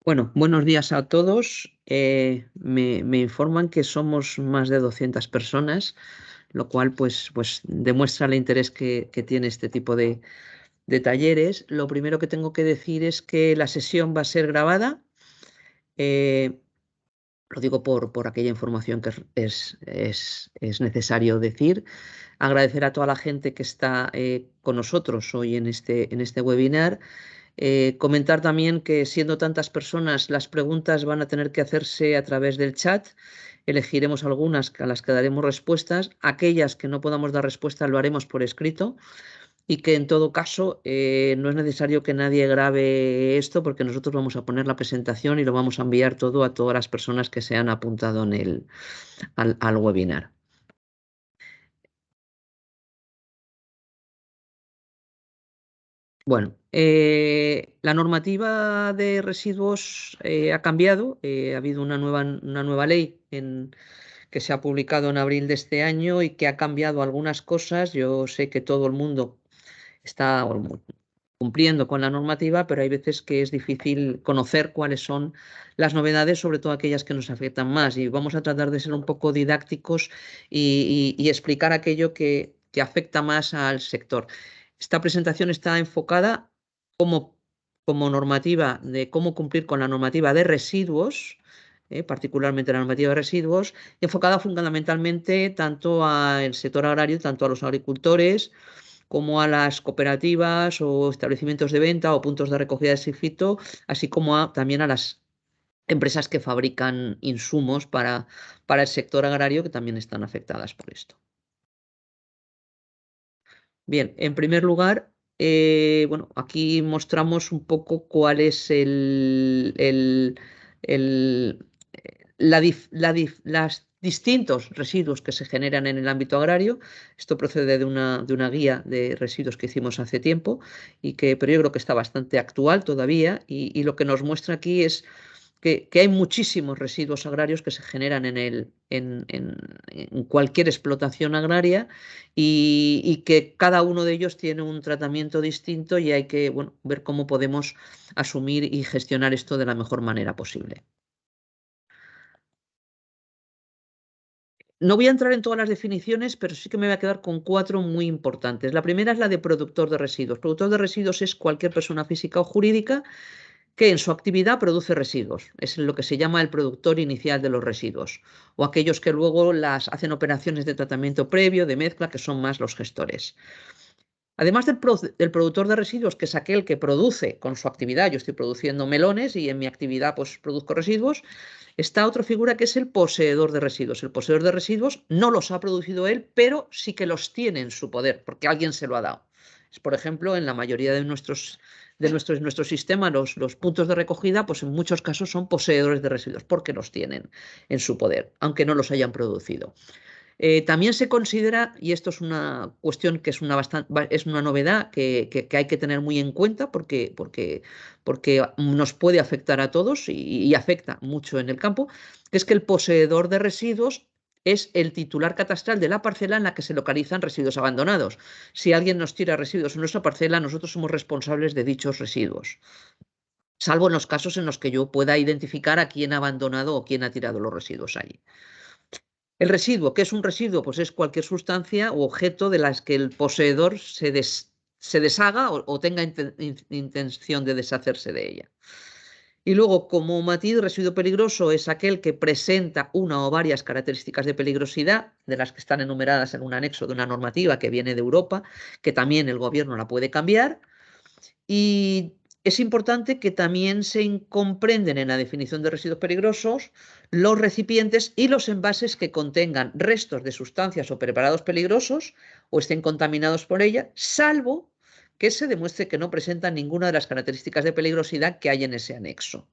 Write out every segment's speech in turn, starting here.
Bueno, buenos días a todos. Me informan que somos más de 200 personas, lo cual pues demuestra el interés que tiene este tipo de talleres. Lo primero que tengo que decir es que la sesión va a ser grabada. Eh, lo digo por aquella información que es necesario decir. Agradecer a toda la gente que está con nosotros hoy en este webinar. Comentar también que siendo tantas personas, las preguntas van a tener que hacerse a través del chat. Elegiremos algunas a las que daremos respuestas. Aquellas que no podamos dar respuesta lo haremos por escrito y que en todo caso no es necesario que nadie grabe esto porque nosotros vamos a poner la presentación y lo vamos a enviar todo a todas las personas que se han apuntado al webinar. Bueno, la normativa de residuos ha cambiado. Ha habido una nueva ley que se ha publicado en abril de este año y que ha cambiado algunas cosas. Yo sé que todo el mundo está cumpliendo con la normativa, pero hay veces que es difícil conocer cuáles son las novedades, sobre todo aquellas que nos afectan más. Y vamos a tratar de ser un poco didácticos y explicar aquello que afecta más al sector. Esta presentación está enfocada como, como normativa de cómo cumplir con la normativa de residuos, particularmente la normativa de residuos, enfocada fundamentalmente tanto al sector agrario, tanto a los agricultores, como a las cooperativas o establecimientos de venta o puntos de recogida de sulfito, así como también a las empresas que fabrican insumos para el sector agrario que también están afectadas por esto. Bien, en primer lugar, bueno, aquí mostramos un poco cuál es el- las distintos residuos que se generan en el ámbito agrario. Esto procede de una guía de residuos que hicimos hace tiempo, pero yo creo que está bastante actual todavía y lo que nos muestra aquí es que hay muchísimos residuos agrarios que se generan en cualquier explotación agraria y que cada uno de ellos tiene un tratamiento distinto y hay que, bueno, ver cómo podemos asumir y gestionar esto de la mejor manera posible. No voy a entrar en todas las definiciones, pero sí que me voy a quedar con cuatro muy importantes. La primera es la de productor de residuos. Productor de residuos es cualquier persona física o jurídica que en su actividad produce residuos. Es lo que se llama el productor inicial de los residuos, o aquellos que luego las hacen operaciones de tratamiento previo, de mezcla, que son más los gestores. Además del productor de residuos, que es aquel que produce con su actividad, yo estoy produciendo melones y en mi actividad pues produzco residuos, está otra figura que es el poseedor de residuos. El poseedor de residuos no los ha producido él, pero sí que los tiene en su poder, porque alguien se lo ha dado. Es, por ejemplo, en la mayoría de nuestro sistema, los puntos de recogida, pues en muchos casos son poseedores de residuos, porque los tienen en su poder, aunque no los hayan producido. También se considera, y esto es una cuestión que es una novedad que hay que tener muy en cuenta porque nos puede afectar a todos y afecta mucho en el campo, que es que el poseedor de residuos es el titular catastral de la parcela en la que se localizan residuos abandonados. Si alguien nos tira residuos en nuestra parcela, nosotros somos responsables de dichos residuos, salvo en los casos en los que yo pueda identificar a quién ha abandonado o quién ha tirado los residuos allí. El residuo, ¿qué es un residuo? Pues es cualquier sustancia u objeto de las que el poseedor se deshaga o tenga intención de deshacerse de ella. Y luego, como matiz, residuo peligroso es aquel que presenta una o varias características de peligrosidad, de las que están enumeradas en un anexo de una normativa que viene de Europa, que también el gobierno la puede cambiar. Y es importante que también se comprenden en la definición de residuos peligrosos los recipientes y los envases que contengan restos de sustancias o preparados peligrosos o estén contaminados por ella, salvo que se demuestre que no presentan ninguna de las características de peligrosidad que hay en ese anexo.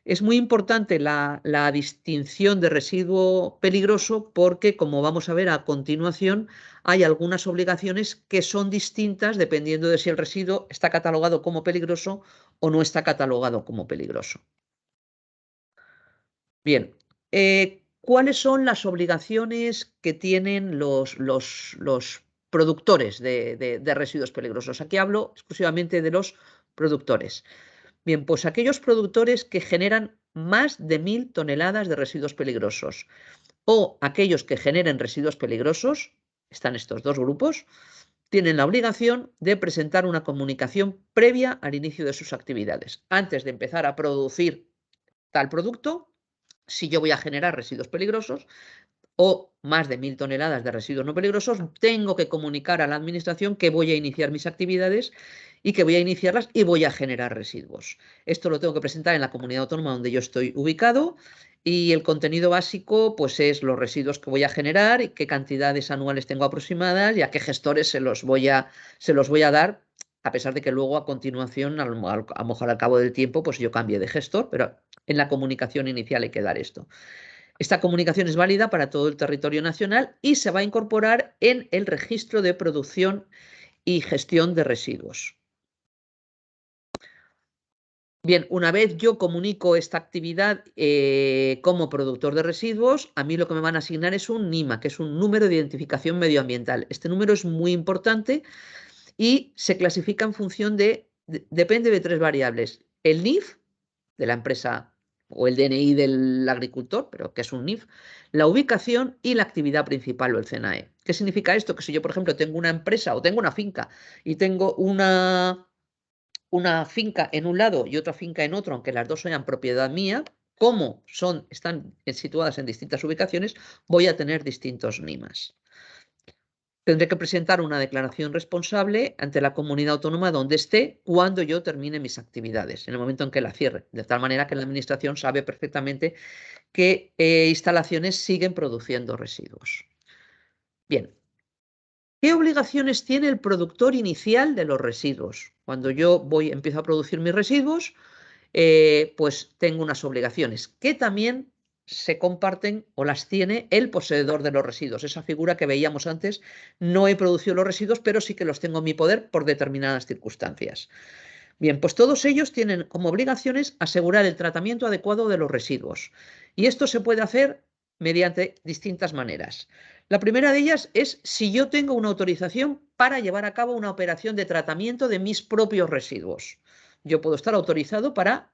Es muy importante la distinción de residuo peligroso porque, como vamos a ver a continuación, hay algunas obligaciones que son distintas dependiendo de si el residuo está catalogado como peligroso o no está catalogado como peligroso. Bien, ¿cuáles son las obligaciones que tienen los productores de residuos peligrosos? Aquí hablo exclusivamente de los productores. Bien, pues aquellos productores que generan más de 1000 toneladas de residuos peligrosos o aquellos que generen residuos peligrosos, están estos dos grupos, tienen la obligación de presentar una comunicación previa al inicio de sus actividades. Antes de empezar a producir tal producto, si yo voy a generar residuos peligrosos o más de 1000 toneladas de residuos no peligrosos, tengo que comunicar a la administración que voy a iniciar mis actividades y que voy a iniciarlas y voy a generar residuos. Esto lo tengo que presentar en la comunidad autónoma donde yo estoy ubicado y el contenido básico pues es los residuos que voy a generar y qué cantidades anuales tengo aproximadas y a qué gestores se los voy a dar, a pesar de que luego a continuación, a lo mejor al cabo del tiempo, pues yo cambie de gestor, pero en la comunicación inicial hay que dar esto. Esta comunicación es válida para todo el territorio nacional y se va a incorporar en el registro de producción y gestión de residuos. Bien, una vez yo comunico esta actividad como productor de residuos, a mí lo que me van a asignar es un NIMA, que es un número de identificación medioambiental. Este número es muy importante y se clasifica en función depende de 3 variables. El NIF de la empresa o el DNI del agricultor, pero que es un NIF, la ubicación y la actividad principal o el CNAE. ¿Qué significa esto? Que si yo, por ejemplo, tengo una empresa o tengo una finca y tengo una finca en un lado y otra finca en otro, aunque las dos sean propiedad mía, como están situadas en distintas ubicaciones, voy a tener distintos NIMAs. Tendré que presentar una declaración responsable ante la comunidad autónoma donde esté cuando yo termine mis actividades, en el momento en que la cierre, de tal manera que la administración sabe perfectamente qué instalaciones siguen produciendo residuos. Bien, ¿qué obligaciones tiene el productor inicial de los residuos? Cuando yo empiezo a producir mis residuos, pues tengo unas obligaciones que también se comparten o las tiene el poseedor de los residuos. Esa figura que veíamos antes, no he producido los residuos, pero sí que los tengo en mi poder por determinadas circunstancias. Bien, pues todos ellos tienen como obligaciones asegurar el tratamiento adecuado de los residuos. Y esto se puede hacer mediante distintas maneras. La primera de ellas es si yo tengo una autorización para llevar a cabo una operación de tratamiento de mis propios residuos. Yo puedo estar autorizado para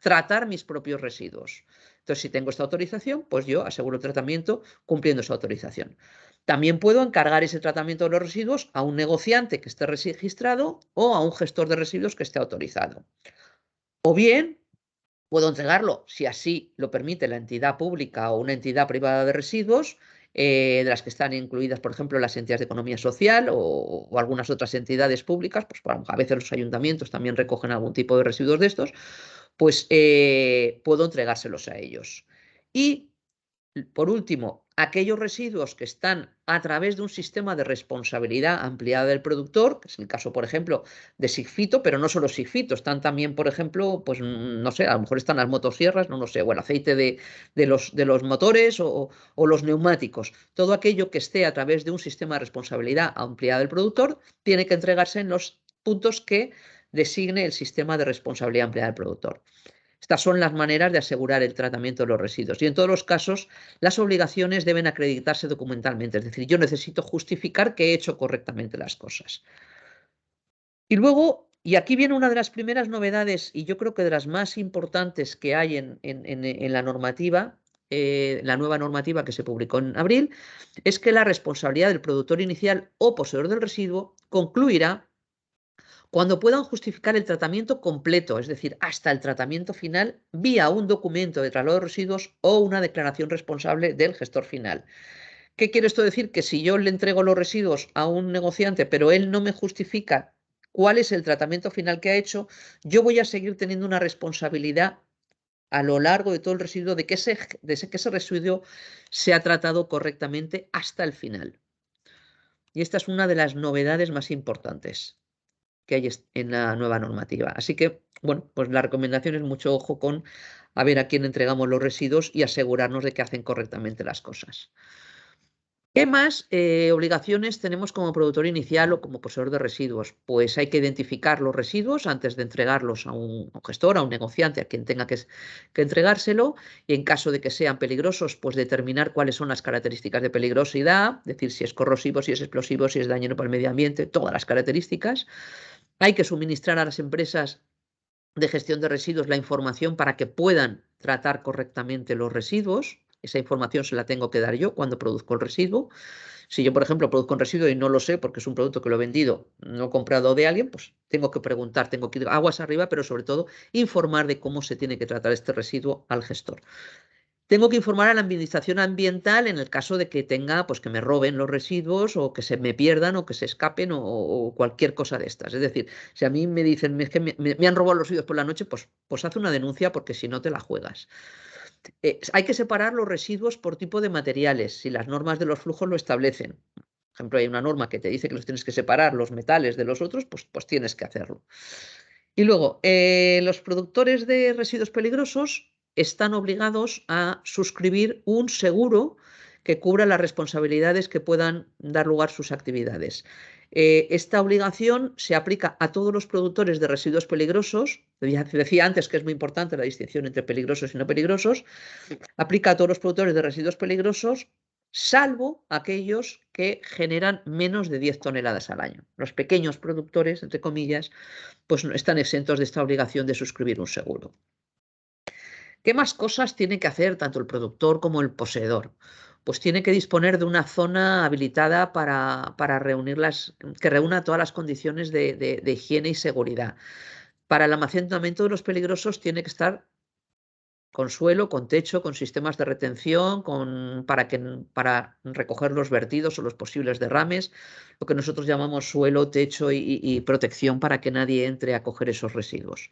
tratar mis propios residuos. Entonces, si tengo esta autorización, pues yo aseguro el tratamiento cumpliendo esa autorización. También puedo encargar ese tratamiento de los residuos a un negociante que esté registrado o a un gestor de residuos que esté autorizado. O bien, puedo entregarlo, si así lo permite la entidad pública o una entidad privada de residuos, de las que están incluidas, por ejemplo, las entidades de economía social o algunas otras entidades públicas, pues a veces los ayuntamientos también recogen algún tipo de residuos de estos, pues puedo entregárselos a ellos. Y por último, aquellos residuos que están a través de un sistema de responsabilidad ampliada del productor, que es el caso, por ejemplo, de Sigfito, pero no solo Sigfito, están también, por ejemplo, pues no sé, a lo mejor están las motosierras, no lo sé, o el aceite de los motores o los neumáticos. Todo aquello que esté a través de un sistema de responsabilidad ampliada del productor tiene que entregarse en los puntos que designe el sistema de responsabilidad ampliada del productor. Estas son las maneras de asegurar el tratamiento de los residuos. Y en todos los casos, las obligaciones deben acreditarse documentalmente. Es decir, yo necesito justificar que he hecho correctamente las cosas. Y luego, y aquí viene una de las primeras novedades, y yo creo que de las más importantes que hay en la normativa, la nueva normativa que se publicó en abril, es que la responsabilidad del productor inicial o poseedor del residuo concluirá cuando puedan justificar el tratamiento completo, es decir, hasta el tratamiento final, vía un documento de traslado de residuos o una declaración responsable del gestor final. ¿Qué quiere esto decir? Que si yo le entrego los residuos a un negociante, pero él no me justifica cuál es el tratamiento final que ha hecho, yo voy a seguir teniendo una responsabilidad a lo largo de todo el residuo de que ese residuo se ha tratado correctamente hasta el final. Y esta es una de las novedades más importantes que hay en la nueva normativa. Así que, bueno, pues la recomendación es mucho ojo con a ver a quién entregamos los residuos y asegurarnos de que hacen correctamente las cosas. ¿Qué más obligaciones tenemos como productor inicial o como poseedor de residuos? Pues hay que identificar los residuos antes de entregarlos a un gestor, a un negociante, a quien tenga que entregárselo, y en caso de que sean peligrosos, pues determinar cuáles son las características de peligrosidad, es decir, si es corrosivo, si es explosivo, si es dañino para el medio ambiente, todas las características. Hay que suministrar a las empresas de gestión de residuos la información para que puedan tratar correctamente los residuos. Esa información se la tengo que dar yo cuando produzco el residuo. Si yo, por ejemplo, produzco un residuo y no lo sé porque es un producto que lo he vendido, no he comprado de alguien, pues tengo que preguntar, tengo que ir aguas arriba, pero sobre todo informar de cómo se tiene que tratar este residuo al gestor. Tengo que informar a la administración ambiental en el caso de que tenga, pues que me roben los residuos o que se me pierdan o que se escapen o cualquier cosa de estas. Es decir, si a mí me dicen es que me han robado los residuos por la noche, pues haz una denuncia porque si no te la juegas. Hay que separar los residuos por tipo de materiales, si las normas de los flujos lo establecen. Por ejemplo, hay una norma que te dice que los tienes que separar los metales de los otros, pues tienes que hacerlo. Y luego, los productores de residuos peligrosos están obligados a suscribir un seguro que cubra las responsabilidades que puedan dar lugar sus actividades. Esta obligación se aplica a todos los productores de residuos peligrosos. Decía antes que es muy importante la distinción entre peligrosos y no peligrosos. Aplica a todos los productores de residuos peligrosos, salvo aquellos que generan menos de 10 toneladas al año. Los pequeños productores, entre comillas, pues no están exentos de esta obligación de suscribir un seguro. ¿Qué más cosas tiene que hacer tanto el productor como el poseedor? Pues tiene que disponer de una zona habilitada para reunirlas, que reúna todas las condiciones de higiene y seguridad. Para el almacenamiento de los peligrosos tiene que estar con suelo, con techo, con sistemas de retención, para recoger los vertidos o los posibles derrames, lo que nosotros llamamos suelo, techo y protección para que nadie entre a coger esos residuos.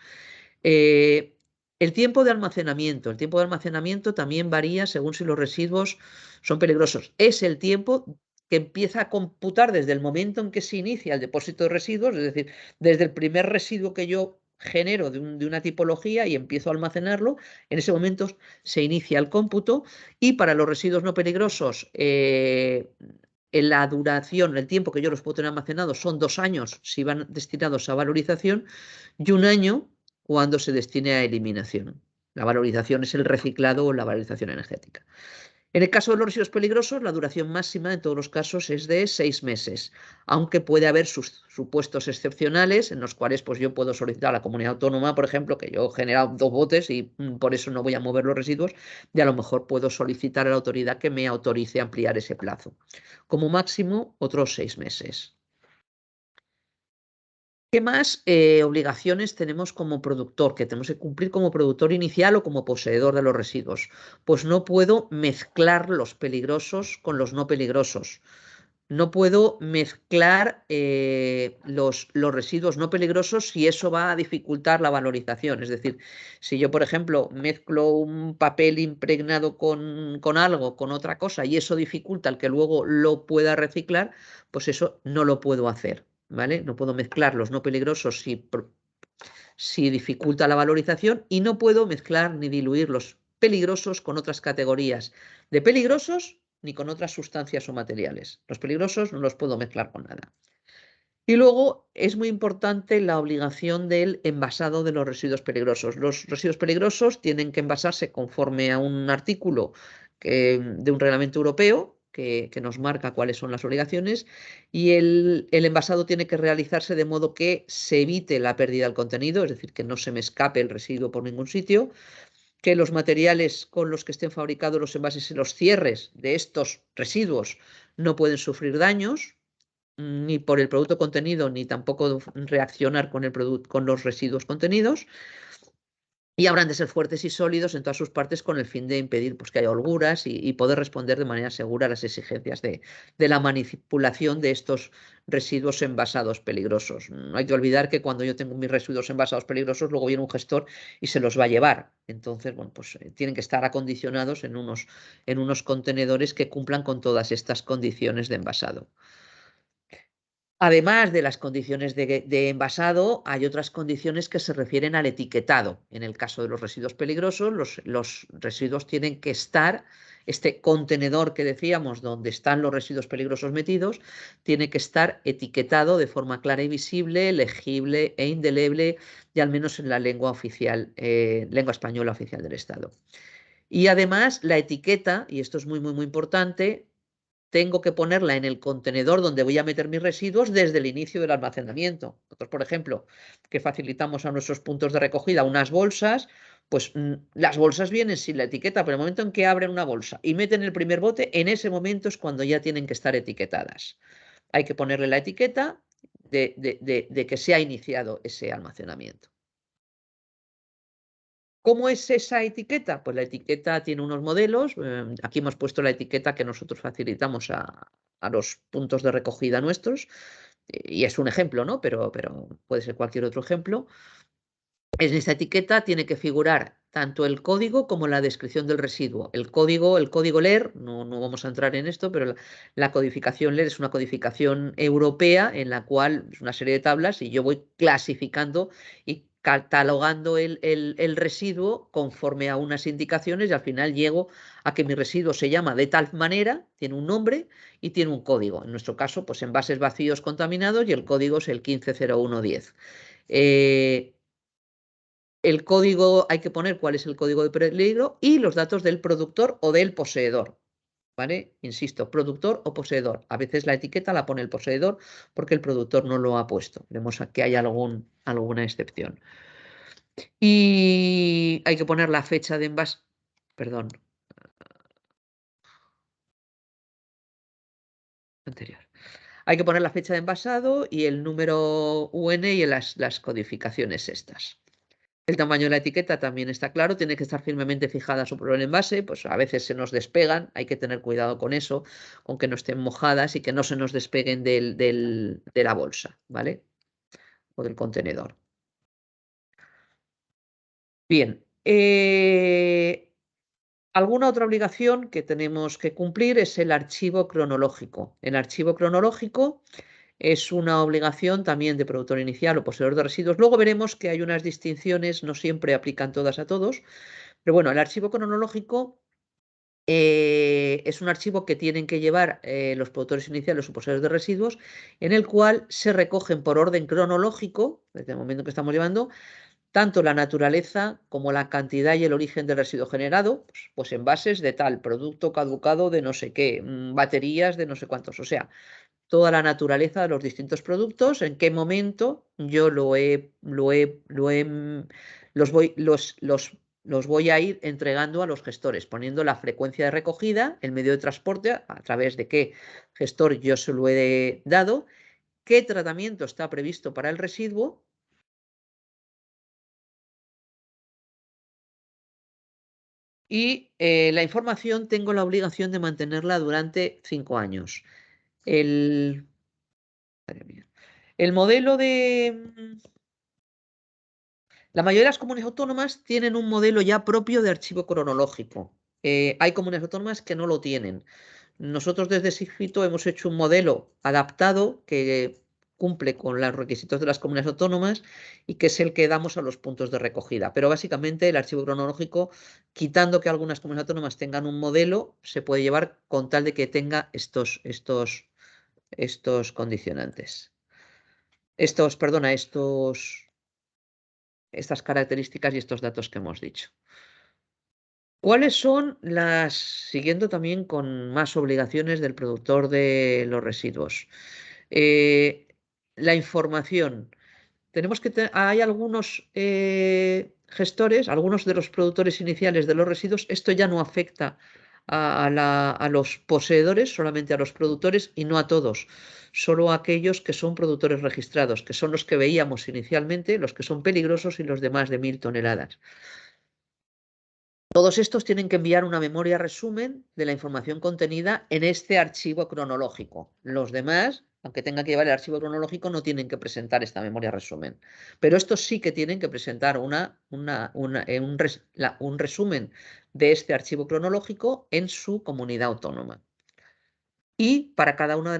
El tiempo de almacenamiento. El tiempo de almacenamiento también varía según si los residuos son peligrosos. Es el tiempo que empieza a computar desde el momento en que se inicia el depósito de residuos, es decir, desde el primer residuo que yo genero de una tipología y empiezo a almacenarlo, en ese momento se inicia el cómputo y para los residuos no peligrosos, en la duración, el tiempo que yo los puedo tener almacenados son 2 años si van destinados a valorización y 1 año cuando se destine a eliminación. La valorización es el reciclado o la valorización energética. En el caso de los residuos peligrosos, la duración máxima en todos los casos es de 6 meses, aunque puede haber supuestos excepcionales en los cuales pues, yo puedo solicitar a la comunidad autónoma, por ejemplo, que yo he generado 2 botes y por eso no voy a mover los residuos, y a lo mejor puedo solicitar a la autoridad que me autorice a ampliar ese plazo. Como máximo, otros 6 meses. ¿Qué más obligaciones tenemos como productor, que tenemos que cumplir como productor inicial o como poseedor de los residuos? Pues no puedo mezclar los peligrosos con los no peligrosos. No puedo mezclar los residuos no peligrosos si eso va a dificultar la valorización. Es decir, si yo, por ejemplo, mezclo un papel impregnado con algo, con otra cosa, y eso dificulta el que luego lo pueda reciclar, pues eso no lo puedo hacer. ¿Vale? No puedo mezclar los no peligrosos si dificulta la valorización y no puedo mezclar ni diluir los peligrosos con otras categorías de peligrosos ni con otras sustancias o materiales. Los peligrosos no los puedo mezclar con nada. Y luego es muy importante la obligación del envasado de los residuos peligrosos. Los residuos peligrosos tienen que envasarse conforme a un artículo de un reglamento europeo que nos marca cuáles son las obligaciones y el envasado tiene que realizarse de modo que se evite la pérdida del contenido, es decir, que no se me escape el residuo por ningún sitio, que los materiales con los que estén fabricados los envases y los cierres de estos residuos no pueden sufrir daños ni por el producto contenido, ni tampoco reaccionar con los residuos contenidos. Y habrán de ser fuertes y sólidos en todas sus partes con el fin de impedir pues, que haya holguras y poder responder de manera segura a las exigencias de la manipulación de estos residuos envasados peligrosos. No hay que olvidar que cuando yo tengo mis residuos envasados peligrosos, luego viene un gestor y se los va a llevar. Entonces, bueno, pues tienen que estar acondicionados en unos contenedores que cumplan con todas estas condiciones de envasado. Además de las condiciones de envasado, hay otras condiciones que se refieren al etiquetado. En el caso de los residuos peligrosos, los residuos tienen que estar, este contenedor que decíamos, donde están los residuos peligrosos metidos, tiene que estar etiquetado de forma clara y visible, legible e indeleble, y al menos en la lengua oficial, lengua española oficial del Estado. Y además la etiqueta, y esto es muy, muy, muy importante, tengo que ponerla en el contenedor donde voy a meter mis residuos desde el inicio del almacenamiento. Nosotros, por ejemplo, que facilitamos a nuestros puntos de recogida unas bolsas, pues las bolsas vienen sin la etiqueta, pero el momento en que abren una bolsa y meten el primer bote, en ese momento es cuando ya tienen que estar etiquetadas. Hay que ponerle la etiqueta de que se ha iniciado ese almacenamiento. ¿Cómo es esa etiqueta? Pues la etiqueta tiene unos modelos. Aquí hemos puesto la etiqueta que nosotros facilitamos a los puntos de recogida nuestros. Y es un ejemplo, ¿no? Pero puede ser cualquier otro ejemplo. En esta etiqueta tiene que figurar tanto el código como la descripción del residuo. El código LER, no vamos a entrar en esto, pero la codificación LER es una codificación europea en la cual es una serie de tablas y yo voy clasificando y catalogando el residuo conforme a unas indicaciones y al final llego a que mi residuo se llama de tal manera, tiene un nombre y tiene un código. En nuestro caso, pues envases vacíos contaminados y el código es el 150110. El código, hay que poner cuál es el código de peligro y los datos del productor o del poseedor. ¿Vale? Insisto, productor o poseedor. A veces la etiqueta la pone el poseedor porque el productor no lo ha puesto. Vemos que hay alguna excepción. Y hay que poner la fecha de envase. Perdón. Anterior. Hay que poner la fecha de envasado y el número UN y las codificaciones estas. El tamaño de la etiqueta también está claro, tiene que estar firmemente fijada sobre el envase, pues a veces se nos despegan, hay que tener cuidado con eso, con que no estén mojadas y que no se nos despeguen de la bolsa, ¿vale? O del contenedor. Bien, alguna otra obligación que tenemos que cumplir es el archivo cronológico. El archivo cronológico es una obligación también de productor inicial o poseedor de residuos. Luego veremos que hay unas distinciones, no siempre aplican todas a todos, pero bueno, el archivo cronológico es un archivo que tienen que llevar los productores iniciales o poseedores de residuos, en el cual se recogen por orden cronológico, desde el momento que estamos llevando, tanto la naturaleza como la cantidad y el origen del residuo generado, pues envases de tal, producto caducado de no sé qué, baterías de no sé cuántos, o sea, toda la naturaleza de los distintos productos, en qué momento yo los voy a ir entregando a los gestores, poniendo la frecuencia de recogida, el medio de transporte, a través de qué gestor yo se lo he dado, qué tratamiento está previsto para el residuo. Y la información tengo la obligación de mantenerla durante 5 años. El modelo de... La mayoría de las comunidades autónomas tienen un modelo ya propio de archivo cronológico. Hay comunidades autónomas que no lo tienen. Nosotros desde SIGFITO hemos hecho un modelo adaptado que cumple con los requisitos de las comunidades autónomas y que es el que damos a los puntos de recogida. Pero básicamente el archivo cronológico, quitando que algunas comunidades autónomas tengan un modelo, se puede llevar con tal de que tenga estos condicionantes. Estas características y estos datos que hemos dicho. ¿Cuáles son siguiendo también con más obligaciones del productor de los residuos? La información. Hay algunos gestores, algunos de los productores iniciales de los residuos, esto ya no afecta a los poseedores, solamente a los productores y no a todos, solo a aquellos que son productores registrados, que son los que veíamos inicialmente, los que son peligrosos y los de más de 1000 toneladas. Todos estos tienen que enviar una memoria resumen de la información contenida en este archivo cronológico. Los demás, aunque tengan que llevar el archivo cronológico, no tienen que presentar esta memoria resumen. Pero estos sí que tienen que presentar un resumen de este archivo cronológico en su comunidad autónoma. Y para cada una de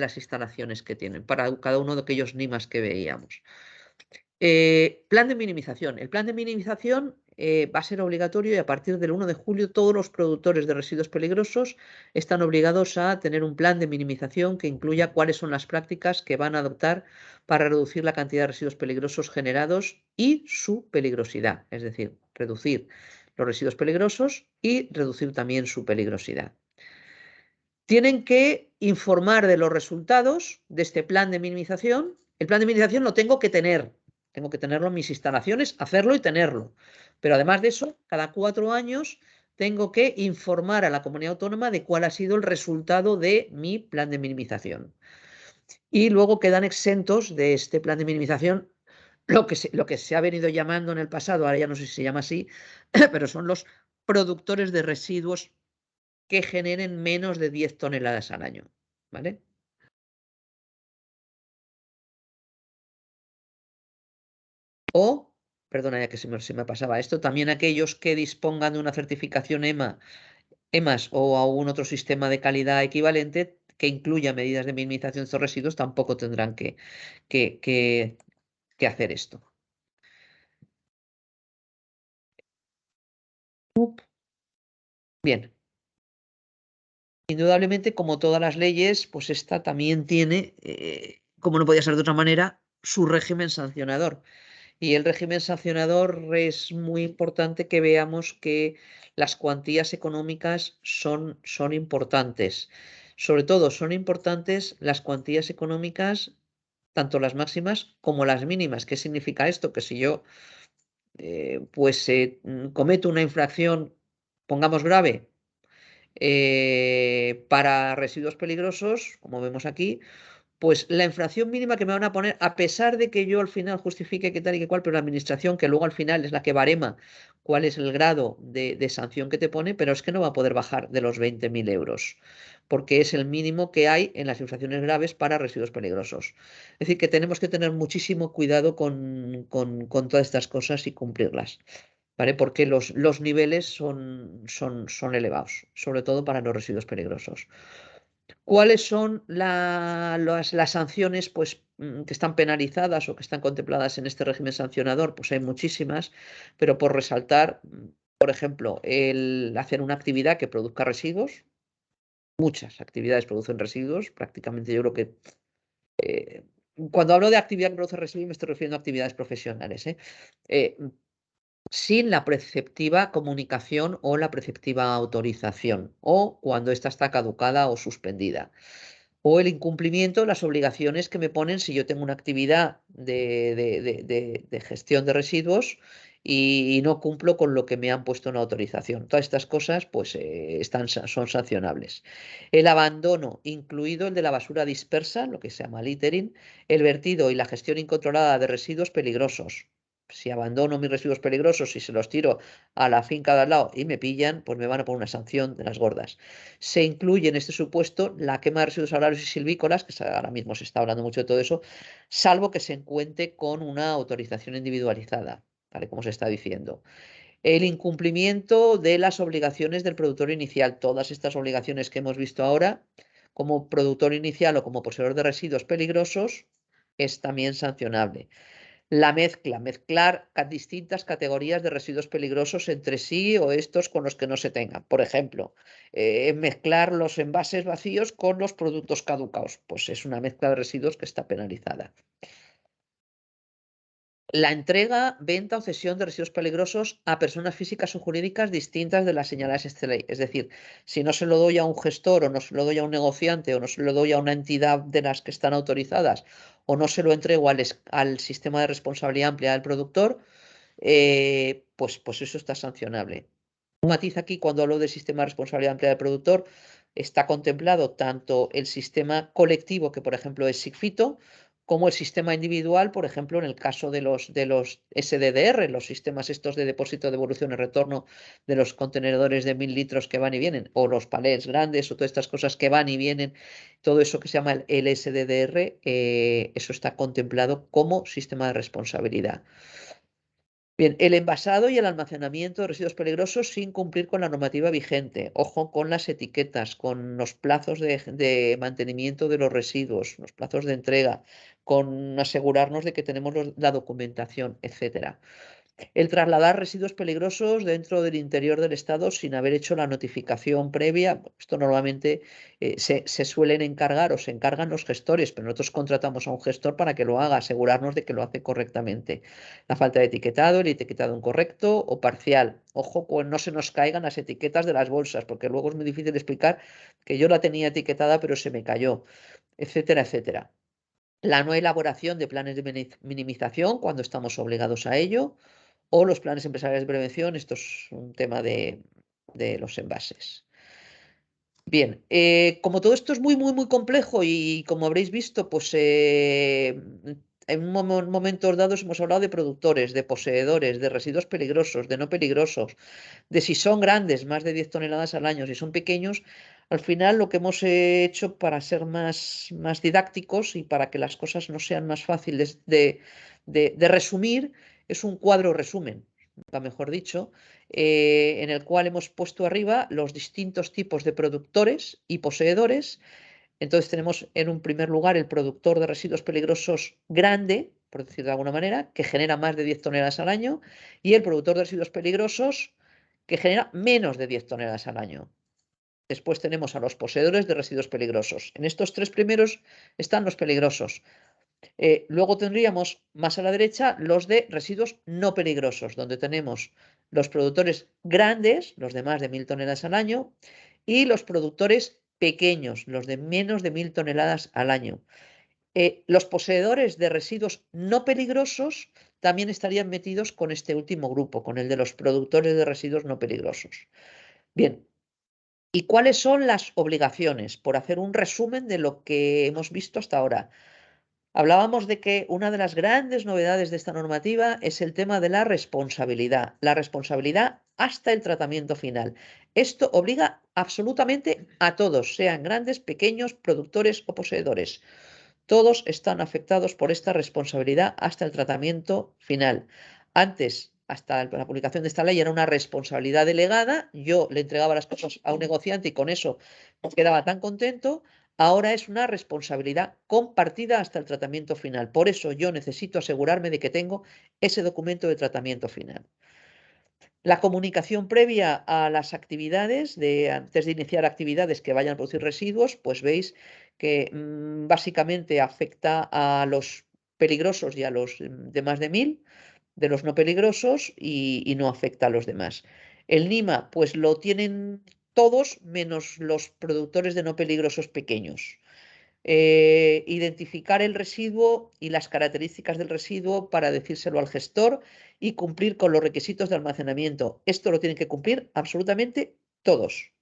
las instalaciones que tienen, para cada uno de aquellos NIMAS que veíamos. Plan de minimización. El plan de minimización va a ser obligatorio y a partir del 1 de julio todos los productores de residuos peligrosos están obligados a tener un plan de minimización que incluya cuáles son las prácticas que van a adoptar para reducir la cantidad de residuos peligrosos generados y su peligrosidad. Es decir, reducir los residuos peligrosos y reducir también su peligrosidad. tienen que informar de los resultados de este plan de minimización. El plan de minimización lo tengo que tener. Tengo que tenerlo en mis instalaciones, hacerlo y tenerlo. Pero además de eso, cada 4 años tengo que informar a la comunidad autónoma de cuál ha sido el resultado de mi plan de minimización. Y luego quedan exentos de este plan de minimización lo que se ha venido llamando en el pasado, ahora ya no sé si se llama así, pero son los productores de residuos que generen menos de 10 toneladas al año. ¿Vale? O, perdona ya que se me pasaba esto, también aquellos que dispongan de una certificación EMAS o algún otro sistema de calidad equivalente que incluya medidas de minimización de estos residuos tampoco tendrán que, que- que hacer esto. Bien, indudablemente, como todas las leyes, pues esta también tiene, como no podía ser de otra manera, su régimen sancionador. Y el régimen sancionador es muy importante que veamos que las cuantías económicas son importantes. Sobre todo son importantes las cuantías económicas, tanto las máximas como las mínimas. ¿Qué significa esto? Que si yo cometo una infracción, pongamos grave, para residuos peligrosos, como vemos aquí, pues la infracción mínima que me van a poner, a pesar de que yo al final justifique que tal y que cual, pero la administración, que luego al final es la que barema cuál es el grado de sanción que te pone, pero es que no va a poder bajar de los 20.000 euros, porque es el mínimo que hay en las infracciones graves para residuos peligrosos. Es decir, que tenemos que tener muchísimo cuidado con todas estas cosas y cumplirlas. ¿Vale? Porque los niveles son elevados, sobre todo para los residuos peligrosos. ¿Cuáles son las sanciones pues, que están penalizadas o que están contempladas en este régimen sancionador? Pues hay muchísimas, pero por resaltar, por ejemplo, el hacer una actividad que produzca residuos. Muchas actividades producen residuos, prácticamente yo creo que eh, cuando hablo de actividad que produce residuos me estoy refiriendo a actividades profesionales. Eh, Sin la preceptiva comunicación o la preceptiva autorización, o cuando ésta está caducada o suspendida, o el incumplimiento de las obligaciones que me ponen si yo tengo una actividad de gestión de residuos y no cumplo con lo que me han puesto en la autorización. Todas estas cosas pues, son sancionables. El abandono, incluido el de la basura dispersa, lo que se llama littering, el vertido y la gestión incontrolada de residuos peligrosos. Si abandono mis residuos peligrosos y se los tiro a la finca de al lado y me pillan, pues me van a poner una sanción de las gordas. Se incluye en este supuesto la quema de residuos agrarios y silvícolas, que ahora mismo se está hablando mucho de todo eso, salvo que se encuentre con una autorización individualizada, ¿vale? Como se está diciendo. El incumplimiento de las obligaciones del productor inicial, todas estas obligaciones que hemos visto ahora, como productor inicial o como poseedor de residuos peligrosos, es también sancionable. La mezcla, mezclar distintas categorías de residuos peligrosos entre sí o estos con los que no se tengan. Por ejemplo, mezclar los envases vacíos con los productos caducados. Pues es una mezcla de residuos que está penalizada. La entrega, venta o cesión de residuos peligrosos a personas físicas o jurídicas distintas de las señaladas en esta ley. Es decir, si no se lo doy a un gestor o no se lo doy a un negociante o no se lo doy a una entidad de las que están autorizadas o no se lo entrego al sistema de responsabilidad amplia del productor, pues eso está sancionable. Un matiz aquí, cuando hablo del sistema de responsabilidad amplia del productor, está contemplado tanto el sistema colectivo, que por ejemplo es SIGFITO, como el sistema individual, por ejemplo, en el caso de los SDDR, los sistemas estos de depósito, devolución y retorno de los contenedores de 1.000 litros que van y vienen, o los palets grandes, o todas estas cosas que van y vienen, todo eso que se llama el SDDR, eso está contemplado como sistema de responsabilidad. Bien, el envasado y el almacenamiento de residuos peligrosos sin cumplir con la normativa vigente. Ojo con las etiquetas, con los plazos de mantenimiento de los residuos, los plazos de entrega, con asegurarnos de que tenemos la documentación, etcétera. El trasladar residuos peligrosos dentro del interior del Estado sin haber hecho la notificación previa. Esto normalmente se suelen encargar o se encargan los gestores, pero nosotros contratamos a un gestor para que lo haga, asegurarnos de que lo hace correctamente. La falta de etiquetado, el etiquetado incorrecto o parcial. Ojo, pues no se nos caigan las etiquetas de las bolsas, porque luego es muy difícil explicar que yo la tenía etiquetada pero se me cayó, etcétera, etcétera. La no elaboración de planes de minimización cuando estamos obligados a ello, o los planes empresariales de prevención. Esto es un tema de los envases. Bien, como todo esto es muy, muy, muy complejo y como habréis visto, pues en momentos dados hemos hablado de productores, de poseedores, de residuos peligrosos, de no peligrosos, de si son grandes, más de 10 toneladas al año, si son pequeños. Al final lo que hemos hecho para ser más didácticos y para que las cosas no sean más fáciles de resumir es un cuadro resumen, nunca mejor dicho, en el cual hemos puesto arriba los distintos tipos de productores y poseedores. Entonces tenemos en un primer lugar el productor de residuos peligrosos grande, por decirlo de alguna manera, que genera más de 10 toneladas al año, y el productor de residuos peligrosos que genera menos de 10 toneladas al año. Después tenemos a los poseedores de residuos peligrosos. En estos tres primeros están los peligrosos. Luego tendríamos más a la derecha los de residuos no peligrosos, donde tenemos los productores grandes, los de más de 1000 toneladas al año, y los productores pequeños, los de menos de 1000 toneladas al año. Los poseedores de residuos no peligrosos también estarían metidos con este último grupo, con el de los productores de residuos no peligrosos. Bien, ¿y cuáles son las obligaciones? Por hacer un resumen de lo que hemos visto hasta ahora. Hablábamos de que una de las grandes novedades de esta normativa es el tema de la responsabilidad hasta el tratamiento final. Esto obliga absolutamente a todos, sean grandes, pequeños, productores o poseedores. Todos están afectados por esta responsabilidad hasta el tratamiento final. Antes, hasta la publicación de esta ley, era una responsabilidad delegada. Yo le entregaba las cosas a un negociante y con eso quedaba tan contento. Ahora es una responsabilidad compartida hasta el tratamiento final. Por eso yo necesito asegurarme de que tengo ese documento de tratamiento final. La comunicación previa a las actividades, antes de iniciar actividades que vayan a producir residuos, pues veis que básicamente afecta a los peligrosos y a los de más de 1000, de los no peligrosos, y no afecta a los demás. El NIMA, pues lo tienen todos menos los productores de no peligrosos pequeños. Identificar el residuo y las características del residuo para decírselo al gestor y cumplir con los requisitos de almacenamiento. Esto lo tienen que cumplir absolutamente todos.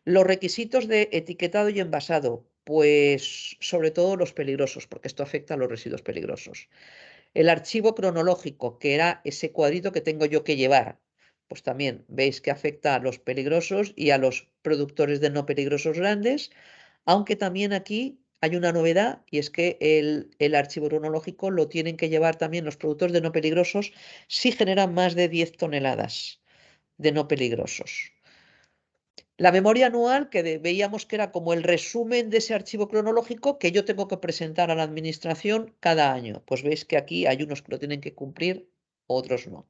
Los requisitos de etiquetado y envasado, pues sobre todo los peligrosos, porque esto afecta a los residuos peligrosos. El archivo cronológico, que era ese cuadrito que tengo yo que llevar, pues también veis que afecta a los peligrosos y a los productores de no peligrosos grandes, aunque también aquí hay una novedad y es que el archivo cronológico lo tienen que llevar también los productores de no peligrosos si generan más de 10 toneladas de no peligrosos. La memoria anual, que veíamos que era como el resumen de ese archivo cronológico que yo tengo que presentar a la administración cada año. Pues veis que aquí hay unos que lo tienen que cumplir, otros no.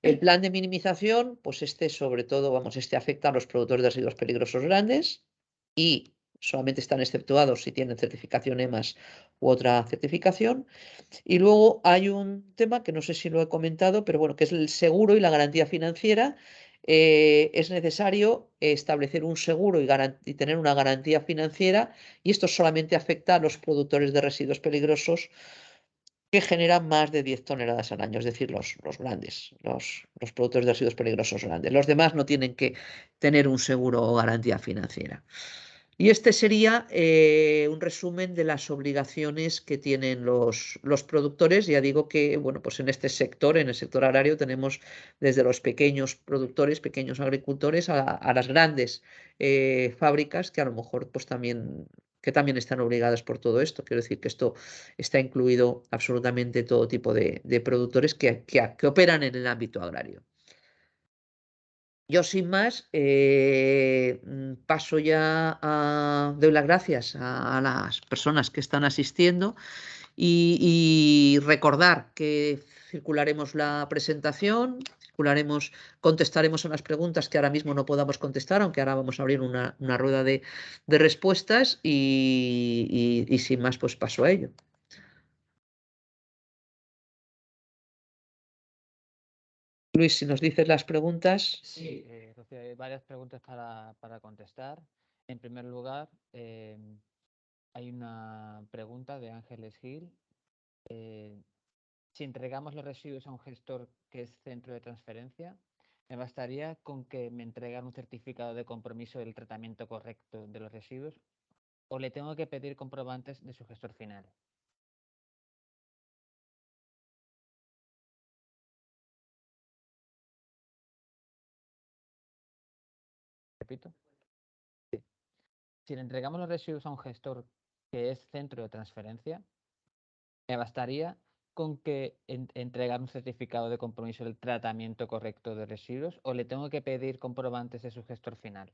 El plan de minimización, pues este sobre todo, este afecta a los productores de residuos peligrosos grandes y solamente están exceptuados si tienen certificación EMAS u otra certificación. Y luego hay un tema que no sé si lo he comentado, pero bueno, que es el seguro y la garantía financiera. Es necesario establecer un seguro y tener una garantía financiera, y esto solamente afecta a los productores de residuos peligrosos que generan más de 10 toneladas al año, es decir, los grandes, los productores de residuos peligrosos grandes. Los demás no tienen que tener un seguro o garantía financiera. Y este sería un resumen de las obligaciones que tienen los productores. Ya digo que, bueno, pues en este sector, en el sector agrario, tenemos desde los pequeños productores, pequeños agricultores, a las grandes fábricas que a lo mejor pues también están obligadas por todo esto. Quiero decir que esto está incluido absolutamente todo tipo de productores que operan en el ámbito agrario. Yo sin más paso ya doy las gracias a las personas que están asistiendo y recordar que circularemos la presentación, contestaremos a las preguntas que ahora mismo no podamos contestar, aunque ahora vamos a abrir una rueda de respuestas y sin más, pues paso a ello. Luis, si nos dices las preguntas. Sí, Rocío, hay varias preguntas para contestar. En primer lugar, hay una pregunta de Ángeles Gil. Si entregamos los residuos a un gestor que es centro de transferencia, ¿me bastaría con que me entregan un certificado de compromiso del tratamiento correcto de los residuos o le tengo que pedir comprobantes de su gestor final? Repito. Sí. Si le entregamos los residuos a un gestor que es centro de transferencia, me bastaría con que entregar un certificado de compromiso del tratamiento correcto de residuos o le tengo que pedir comprobantes de su gestor final.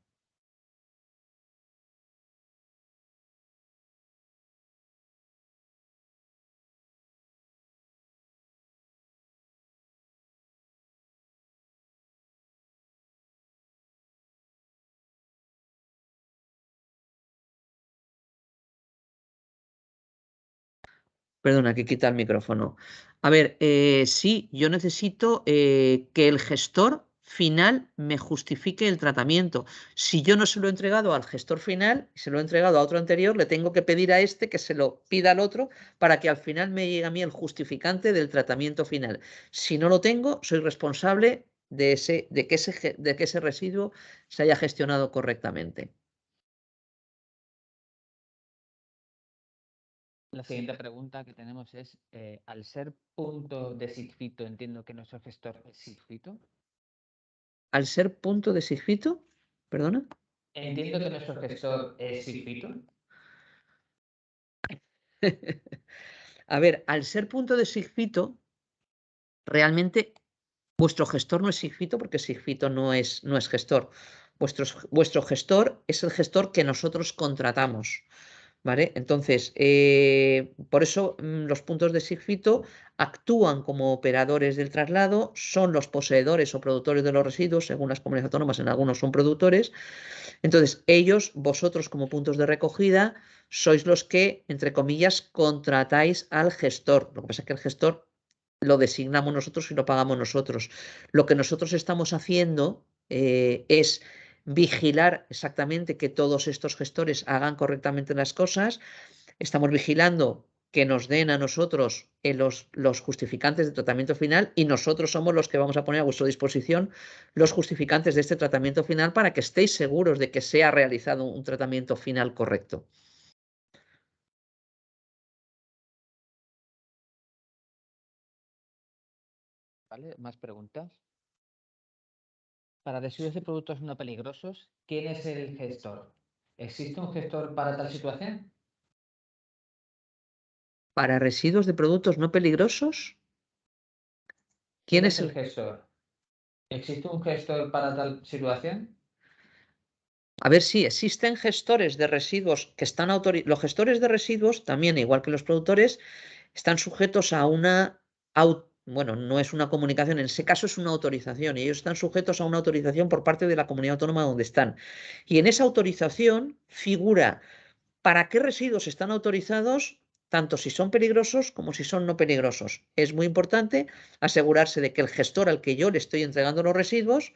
Perdona, que quita el micrófono. A ver, sí, yo necesito que el gestor final me justifique el tratamiento. Si yo no se lo he entregado al gestor final, se lo he entregado a otro anterior, le tengo que pedir a este que se lo pida al otro para que al final me llegue a mí el justificante del tratamiento final. Si no lo tengo, soy responsable de que ese residuo se haya gestionado correctamente. La siguiente pregunta que tenemos es, al ser punto de Sigfito, entiendo que nuestro gestor es Sigfito. Al ser punto de Sigfito, perdona. Entiendo que nuestro gestor es Sigfito. A ver, al ser punto de Sigfito, realmente vuestro gestor no es Sigfito porque Sigfito no es gestor. Vuestro gestor es el gestor que nosotros contratamos. ¿Vale? Entonces, por eso los puntos de Sigfito actúan como operadores del traslado, son los poseedores o productores de los residuos, según las comunidades autónomas, en algunos son productores. Entonces, vosotros como puntos de recogida, sois los que, entre comillas, contratáis al gestor. Lo que pasa es que el gestor lo designamos nosotros y lo pagamos nosotros. Lo que nosotros estamos haciendo es vigilar exactamente que todos estos gestores hagan correctamente las cosas. Estamos vigilando que nos den a nosotros los justificantes de tratamiento final y nosotros somos los que vamos a poner a vuestra disposición los justificantes de este tratamiento final para que estéis seguros de que se ha realizado un tratamiento final correcto. ¿Vale? Más preguntas. Para residuos de productos no peligrosos, ¿quién es el gestor? ¿Existe un gestor para tal situación? Para residuos de productos no peligrosos, ¿Quién es el gestor? ¿Existe un gestor para tal situación? A ver si existen gestores de residuos que están autorizados. Los gestores de residuos, también, igual que los productores, están sujetos a una. Bueno, no es una comunicación, en ese caso es una autorización, y ellos están sujetos a una autorización por parte de la comunidad autónoma donde están. Y en esa autorización figura para qué residuos están autorizados, tanto si son peligrosos como si son no peligrosos. Es muy importante asegurarse de que el gestor al que yo le estoy entregando los residuos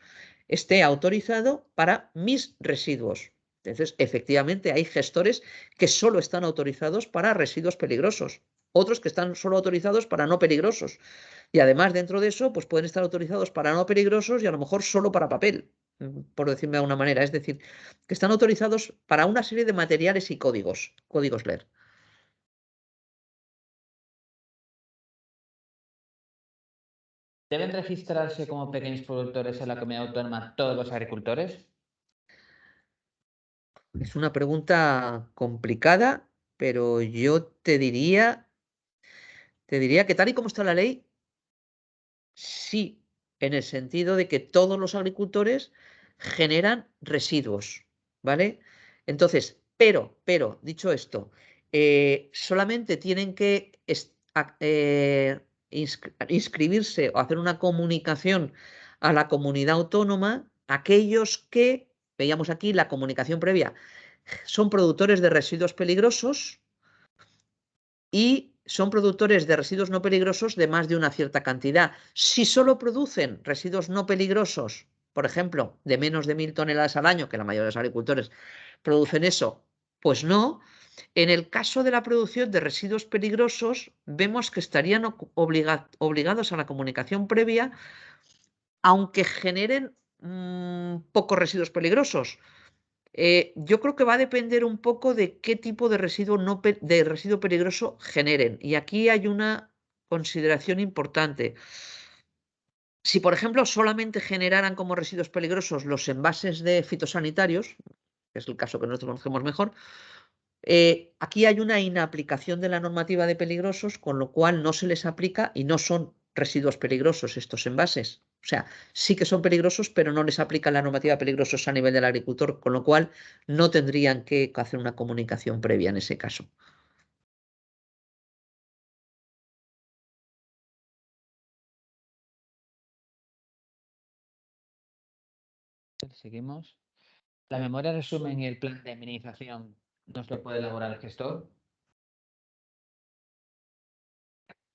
esté autorizado para mis residuos. Entonces, efectivamente, hay gestores que solo están autorizados para residuos peligrosos, otros que están solo autorizados para no peligrosos. Y además, dentro de eso, pues pueden estar autorizados para no peligrosos y a lo mejor solo para papel, por decirme de alguna manera. Es decir, que están autorizados para una serie de materiales y códigos LER. ¿Deben registrarse como pequeños productores en la comunidad autónoma todos los agricultores? Es una pregunta complicada, pero yo te diría que tal y como está la ley, sí, en el sentido de que todos los agricultores generan residuos, ¿vale? Entonces, dicho esto, solamente tienen que inscribirse o hacer una comunicación a la comunidad autónoma aquellos que, veíamos aquí, la comunicación previa, son productores de residuos peligrosos y son productores de residuos no peligrosos de más de una cierta cantidad. Si solo producen residuos no peligrosos, por ejemplo, de menos de 1000 toneladas al año, que la mayoría de los agricultores producen eso, pues no. En el caso de la producción de residuos peligrosos, vemos que estarían obligados a la comunicación previa, aunque generen pocos residuos peligrosos. Yo creo que va a depender un poco de qué tipo de residuo peligroso generen. Y aquí hay una consideración importante. Si, por ejemplo, solamente generaran como residuos peligrosos los envases de fitosanitarios, que es el caso que nosotros conocemos mejor, aquí hay una inaplicación de la normativa de peligrosos, con lo cual no se les aplica y no son residuos peligrosos estos envases. O sea, sí que son peligrosos, pero no les aplica la normativa de peligrosos a nivel del agricultor, con lo cual no tendrían que hacer una comunicación previa en ese caso. Seguimos. La memoria resumen y el plan de minimización nos lo puede elaborar el gestor.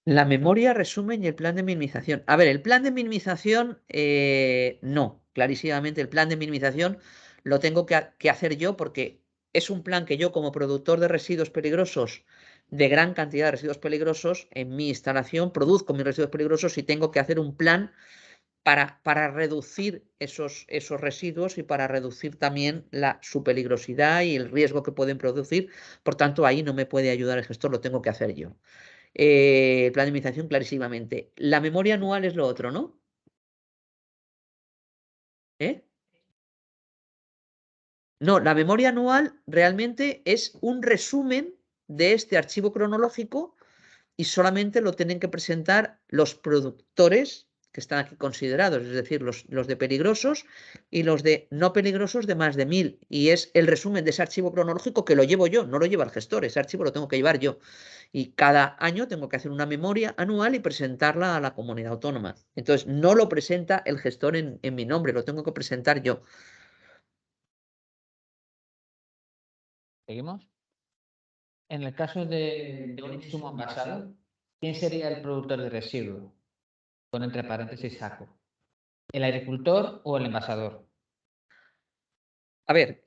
La memoria, resumen y el plan de minimización. A ver, el plan de minimización, no, clarísimamente el plan de minimización lo tengo que hacer yo porque es un plan que yo como productor de residuos peligrosos, de gran cantidad de residuos peligrosos, en mi instalación produzco mis residuos peligrosos y tengo que hacer un plan para reducir esos residuos y para reducir también su peligrosidad y el riesgo que pueden producir. Por tanto, ahí no me puede ayudar el gestor, lo tengo que hacer yo. El plan de minimización clarísimamente. La memoria anual es lo otro, ¿no? ¿Eh? No, la memoria anual realmente es un resumen de este archivo cronológico y solamente lo tienen que presentar los productores que están aquí considerados, es decir, los de peligrosos y los de no peligrosos de más de 1000. Y es el resumen de ese archivo cronológico que lo llevo yo, no lo lleva el gestor, ese archivo lo tengo que llevar yo. Y cada año tengo que hacer una memoria anual y presentarla a la comunidad autónoma. Entonces, no lo presenta el gestor en mi nombre, lo tengo que presentar yo. ¿Seguimos? En el caso de un insumo envasado, ¿quién sería el productor de residuo? Con entre paréntesis saco. ¿El agricultor o el envasador? A ver,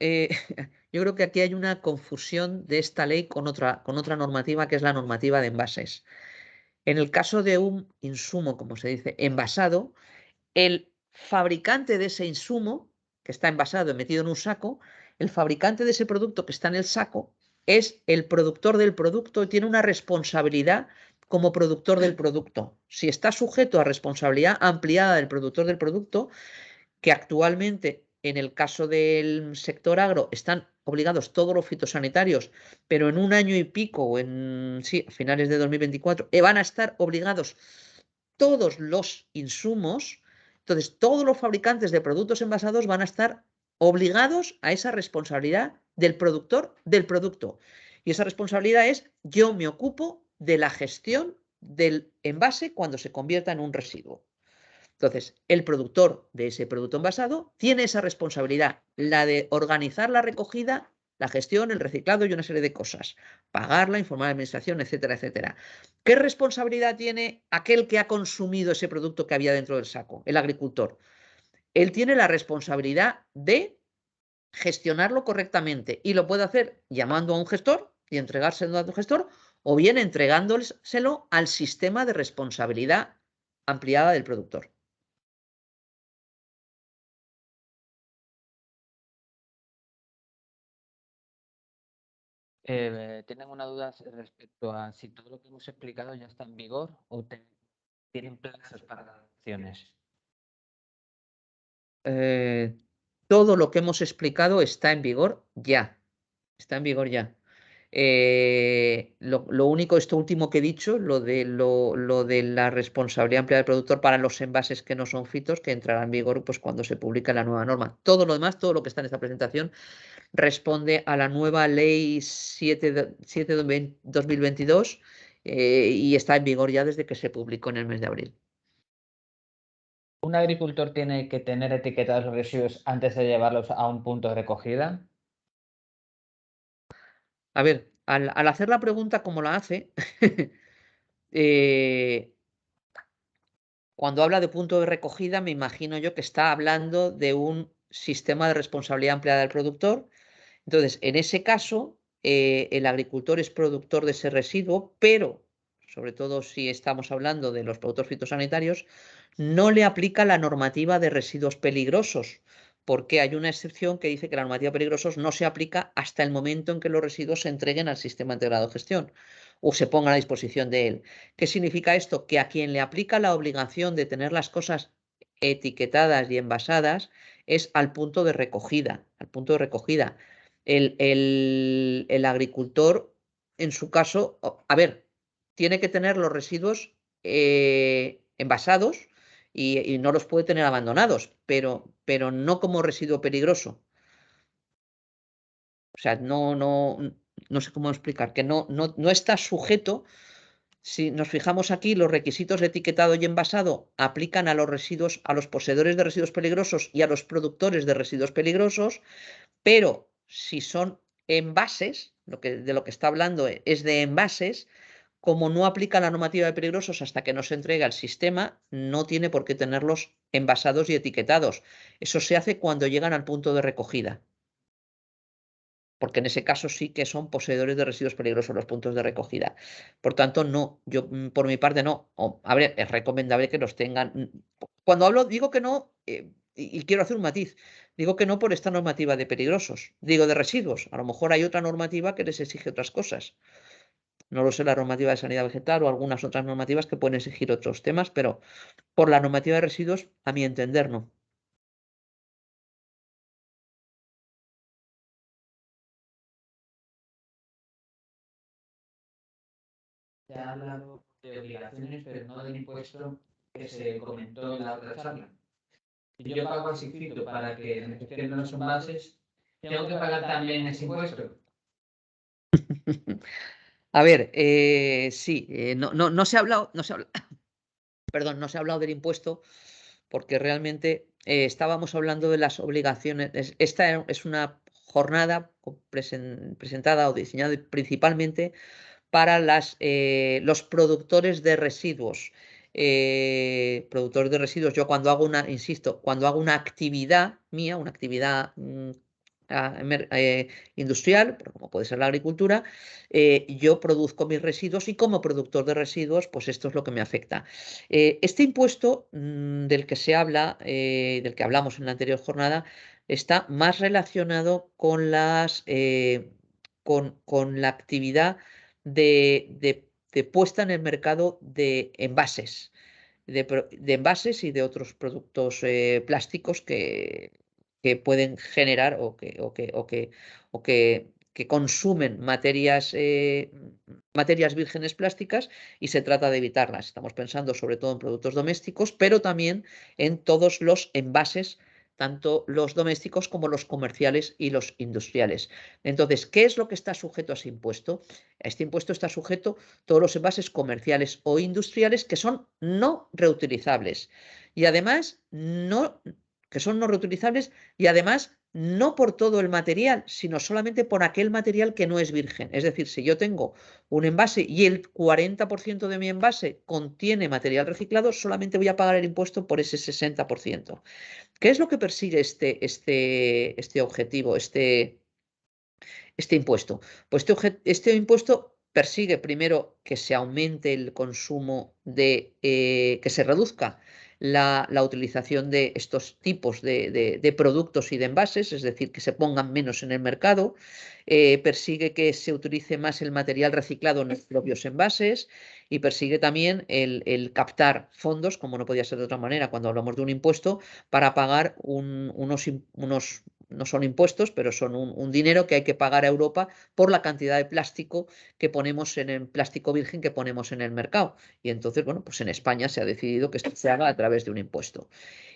yo creo que aquí hay una confusión de esta ley con otra normativa que es la normativa de envases. En el caso de un insumo, como se dice, envasado, el fabricante de ese insumo, que está envasado y metido en un saco, el fabricante de ese producto que está en el saco es el productor del producto y tiene una responsabilidad como productor del producto. Si está sujeto a responsabilidad ampliada del productor del producto, que actualmente en el caso del sector agro están obligados todos los fitosanitarios, pero en un año y pico, o en sí, finales de 2024, van a estar obligados todos los insumos. Entonces, todos los fabricantes de productos envasados van a estar obligados a esa responsabilidad del productor del producto. Y esa responsabilidad es: yo me ocupo de la gestión del envase cuando se convierta en un residuo. Entonces, el productor de ese producto envasado tiene esa responsabilidad, la de organizar la recogida, la gestión, el reciclado y una serie de cosas. Pagarla, informar a la administración, etcétera, etcétera. ¿Qué responsabilidad tiene aquel que ha consumido ese producto que había dentro del saco? El agricultor. Él tiene la responsabilidad de gestionarlo correctamente y lo puede hacer llamando a un gestor y entregárselo a un gestor, o bien entregándoselo al sistema de responsabilidad ampliada del productor. ¿Tienen una duda respecto a si todo lo que hemos explicado ya está en vigor o tienen plazos para las acciones? Todo lo que hemos explicado está en vigor ya. Está en vigor ya. Lo único, esto último que he dicho, lo de la responsabilidad ampliada del productor para los envases que no son fitos, que entrará en vigor pues, cuando se publique la nueva norma. Todo lo demás, todo lo que está en esta presentación, responde a la nueva ley 7 de 2022 y está en vigor ya desde que se publicó en el mes de abril. ¿Un agricultor tiene que tener etiquetados los residuos antes de llevarlos a un punto de recogida? A ver, al hacer la pregunta como la hace, eh, cuando habla de punto de recogida, me imagino yo que está hablando de un sistema de responsabilidad ampliada del productor. Entonces, en ese caso, el agricultor es productor de ese residuo, pero, sobre todo si estamos hablando de los productos fitosanitarios, no le aplica la normativa de residuos peligrosos, porque hay una excepción que dice que la normativa de peligrosos no se aplica hasta el momento en que los residuos se entreguen al sistema integrado de gestión o se pongan a disposición de él. ¿Qué significa esto? Que a quien le aplica la obligación de tener las cosas etiquetadas y envasadas es al punto de recogida, al punto de recogida. El agricultor, en su caso, a ver, tiene que tener los residuos envasados y no los puede tener abandonados, pero no como residuo peligroso. O sea, no sé cómo explicar, que no está sujeto. Si nos fijamos aquí, los requisitos de etiquetado y envasado aplican a los residuos, a los poseedores de residuos peligrosos y a los productores de residuos peligrosos, pero si son envases, de lo que está hablando es de envases, como no aplica la normativa de peligrosos hasta que no se entrega al sistema, no tiene por qué tenerlos envasados y etiquetados. Eso se hace cuando llegan al punto de recogida, porque en ese caso sí que son poseedores de residuos peligrosos los puntos de recogida. Por tanto, no, yo por mi parte no. A ver, es recomendable que los tengan. Cuando hablo, digo que no, y quiero hacer un matiz, digo que no por esta normativa de peligrosos, digo de residuos. A lo mejor hay otra normativa que les exige otras cosas. No lo sé, la normativa de sanidad vegetal o algunas otras normativas que pueden exigir otros temas, pero por la normativa de residuos, a mi entender, no. Se ha hablado de obligaciones, pero no del impuesto que se comentó en la otra charla. Si yo pago ese fito para que me gestionen los envases, ¿tengo que pagar también ese impuesto? A ver, sí, no se ha hablado, perdón, no se ha hablado del impuesto porque realmente estábamos hablando de las obligaciones. Esta es una jornada presentada o diseñada principalmente para los productores de residuos. Productores de residuos, yo cuando hago insisto, cuando hago una actividad mía, una actividad industrial, como puede ser la agricultura, yo produzco mis residuos y como productor de residuos, pues esto es lo que me afecta. Este impuesto del que se habla, del que hablamos en la anterior jornada, está más relacionado con con la actividad de puesta en el mercado de envases, de envases y de otros productos plásticos que pueden generar que consumen materias vírgenes plásticas y se trata de evitarlas. Estamos pensando sobre todo en productos domésticos, pero también en todos los envases, tanto los domésticos como los comerciales y los industriales. Entonces, ¿qué es lo que está sujeto a ese impuesto? A este impuesto está sujeto todos los envases comerciales o industriales que son no reutilizables y además que son no reutilizables y además no por todo el material, sino solamente por aquel material que no es virgen. Es decir, si yo tengo un envase y el 40% de mi envase contiene material reciclado, solamente voy a pagar el impuesto por ese 60%. ¿Qué es lo que persigue este objetivo, este impuesto? Pues este impuesto persigue primero que se aumente el consumo que se reduzca la utilización de estos tipos de productos y de envases, es decir, que se pongan menos en el mercado, persigue que se utilice más el material reciclado en los propios envases y persigue también el captar fondos, como no podía ser de otra manera cuando hablamos de un impuesto, para pagar unos no son impuestos, pero son un dinero que hay que pagar a Europa por la cantidad de plástico que ponemos en el plástico virgen que ponemos en el mercado. Y entonces, bueno, pues en España se ha decidido que esto se haga a través de un impuesto.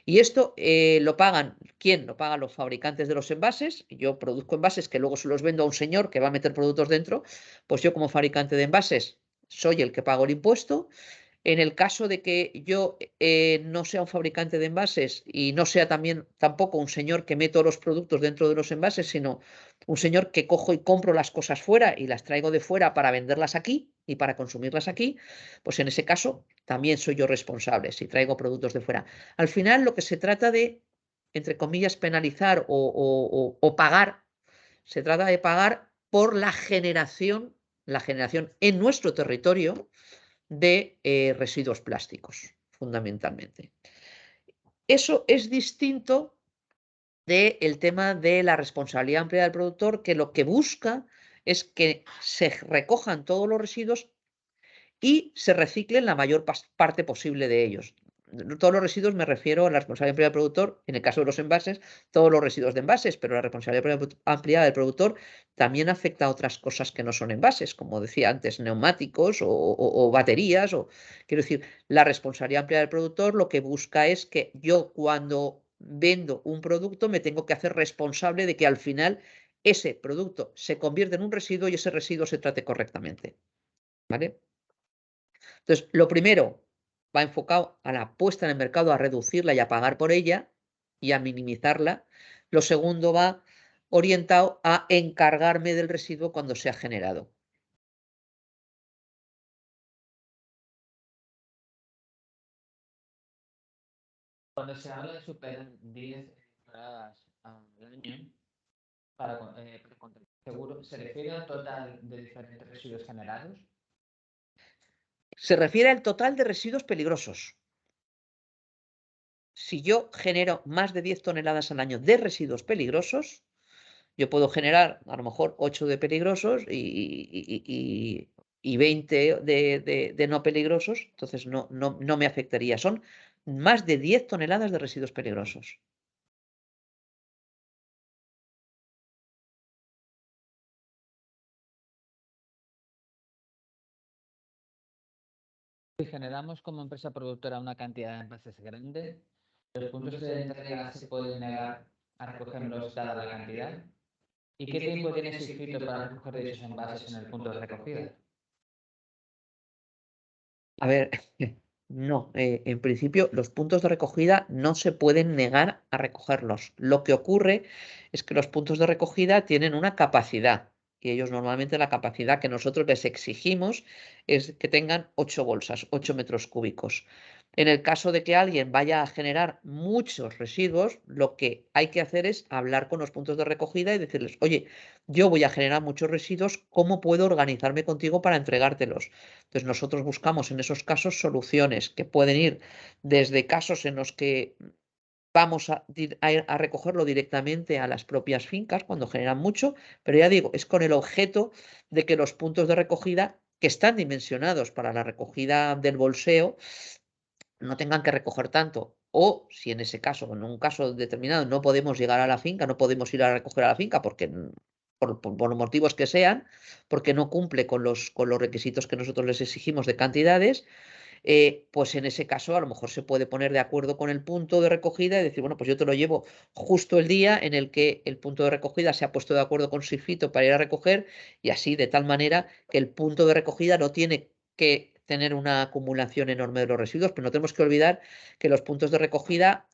Y esto lo pagan, ¿quién? Lo pagan los fabricantes de los envases. Yo produzco envases que luego se los vendo a un señor que va a meter productos dentro. Pues yo como fabricante de envases soy el que pago el impuesto. En el caso de que yo no sea un fabricante de envases y no sea tampoco un señor que meto los productos dentro de los envases, sino un señor que cojo y compro las cosas fuera y las traigo de fuera para venderlas aquí y para consumirlas aquí, pues en ese caso también soy yo responsable si traigo productos de fuera. Al final lo que se trata de, entre comillas, penalizar o pagar, se trata de pagar por la generación en nuestro territorio de residuos plásticos, fundamentalmente. Eso es distinto del tema de la responsabilidad amplia del productor, que lo que busca es que se recojan todos los residuos y se reciclen la mayor parte posible de ellos. Todos los residuos me refiero a la responsabilidad amplia del productor, en el caso de los envases, todos los residuos de envases, pero la responsabilidad amplia del productor también afecta a otras cosas que no son envases, como decía antes, neumáticos o baterías. Quiero decir, la responsabilidad amplia del productor lo que busca es que yo cuando vendo un producto me tengo que hacer responsable de que al final ese producto se convierte en un residuo y ese residuo se trate correctamente. ¿Vale? Entonces, lo primero va enfocado a la puesta en el mercado, a reducirla y a pagar por ella y a minimizarla. Lo segundo va orientado a encargarme del residuo cuando se ha generado. Cuando se habla de superar 10 horas al año para contratar seguro, ¿se refiere al total de diferentes residuos generados? Se refiere al total de residuos peligrosos. Si yo genero más de 10 toneladas al año de residuos peligrosos, yo puedo generar a lo mejor 8 de peligrosos y 20 de no peligrosos, entonces no me afectaría. Son más de 10 toneladas de residuos peligrosos. Si generamos como empresa productora una cantidad de envases grande, ¿los puntos de entrega se pueden negar a recogerlos dada la cantidad? ¿Y qué tiempo tiene Sigfito para recoger dichos envases en el punto de recogida? A ver, no, en principio los puntos de recogida no se pueden negar a recogerlos. Lo que ocurre es que los puntos de recogida tienen una capacidad y ellos normalmente la capacidad que nosotros les exigimos es que tengan 8 bolsas, 8 metros cúbicos. En el caso de que alguien vaya a generar muchos residuos, lo que hay que hacer es hablar con los puntos de recogida y decirles, oye, yo voy a generar muchos residuos, ¿cómo puedo organizarme contigo para entregártelos? Entonces nosotros buscamos en esos casos soluciones que pueden ir desde casos en los que vamos a recogerlo directamente a las propias fincas cuando generan mucho, pero ya digo, es con el objeto de que los puntos de recogida que están dimensionados para la recogida del bolseo no tengan que recoger tanto. O si en ese caso, en un caso determinado, no podemos llegar a la finca, no podemos ir a recoger a la finca porque por los motivos que sean, porque no cumple con los requisitos que nosotros les exigimos de cantidades, pues en ese caso a lo mejor se puede poner de acuerdo con el punto de recogida y decir, bueno, pues yo te lo llevo justo el día en el que el punto de recogida se ha puesto de acuerdo con Sigfito para ir a recoger y así de tal manera que el punto de recogida no tiene que tener una acumulación enorme de los residuos, pero no tenemos que olvidar que los puntos de recogida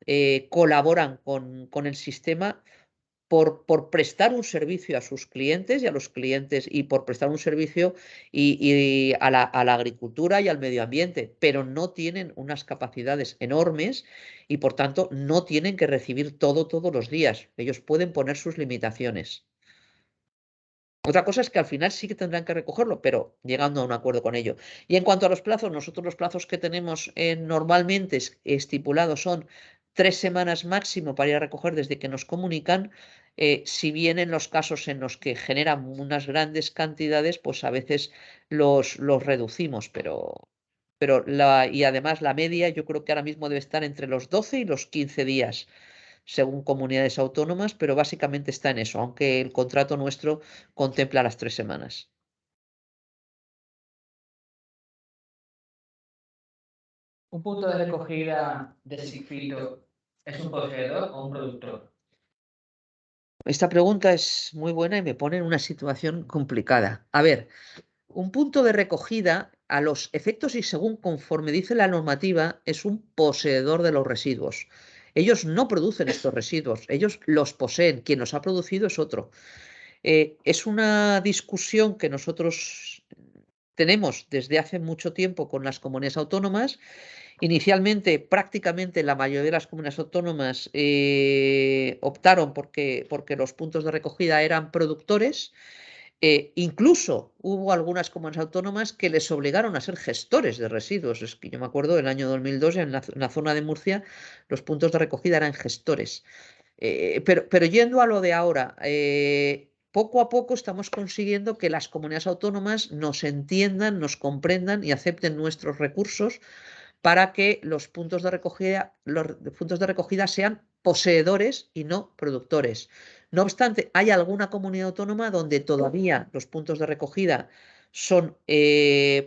colaboran con el sistema por prestar un servicio a sus clientes y a los clientes y por prestar un servicio y a la agricultura y al medio ambiente, pero no tienen unas capacidades enormes y por tanto no tienen que recibir todo todos los días. Ellos pueden poner sus limitaciones. Otra cosa es que al final sí que tendrán que recogerlo, pero llegando a un acuerdo con ello. Y en cuanto a los plazos, nosotros los plazos que tenemos normalmente estipulados son 3 semanas máximo para ir a recoger desde que nos comunican. Si bien en los casos en los que generan unas grandes cantidades, pues a veces los reducimos, y además la media yo creo que ahora mismo debe estar entre los 12 y los 15 días según comunidades autónomas, pero básicamente está en eso, aunque el contrato nuestro contempla las 3 semanas. ¿Un punto de recogida de Sigfito es un poseedor o un productor? Esta pregunta es muy buena y me pone en una situación complicada. A ver, un punto de recogida a los efectos y según conforme dice la normativa, es un poseedor de los residuos. Ellos no producen estos residuos, ellos los poseen. Quien los ha producido es otro. Es una discusión que nosotros tenemos desde hace mucho tiempo con las comunidades autónomas. Inicialmente, prácticamente la mayoría de las comunidades autónomas optaron porque los puntos de recogida eran productores. Incluso hubo algunas comunidades autónomas que les obligaron a ser gestores de residuos. Es que yo me acuerdo del año 2002 en la zona de Murcia los puntos de recogida eran gestores. Pero yendo a lo de ahora, poco a poco estamos consiguiendo que las comunidades autónomas nos entiendan, nos comprendan y acepten nuestros recursos para que los puntos de recogida sean poseedores y no productores. No obstante, hay alguna comunidad autónoma donde todavía los puntos de recogida son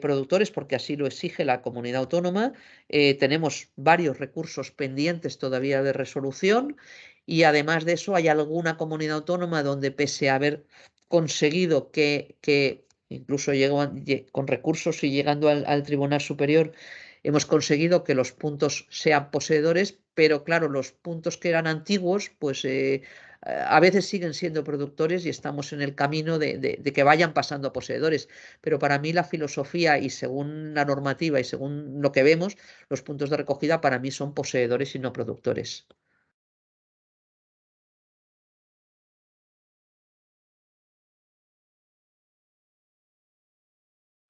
productores porque así lo exige la comunidad autónoma. Tenemos varios recursos pendientes todavía de resolución y además de eso hay alguna comunidad autónoma donde pese a haber conseguido que incluso con recursos y llegando al Tribunal Superior, hemos conseguido que los puntos sean poseedores, pero claro, los puntos que eran antiguos, pues a veces siguen siendo productores y estamos en el camino de que vayan pasando a poseedores. Pero para mí la filosofía y según la normativa y según lo que vemos, los puntos de recogida para mí son poseedores y no productores.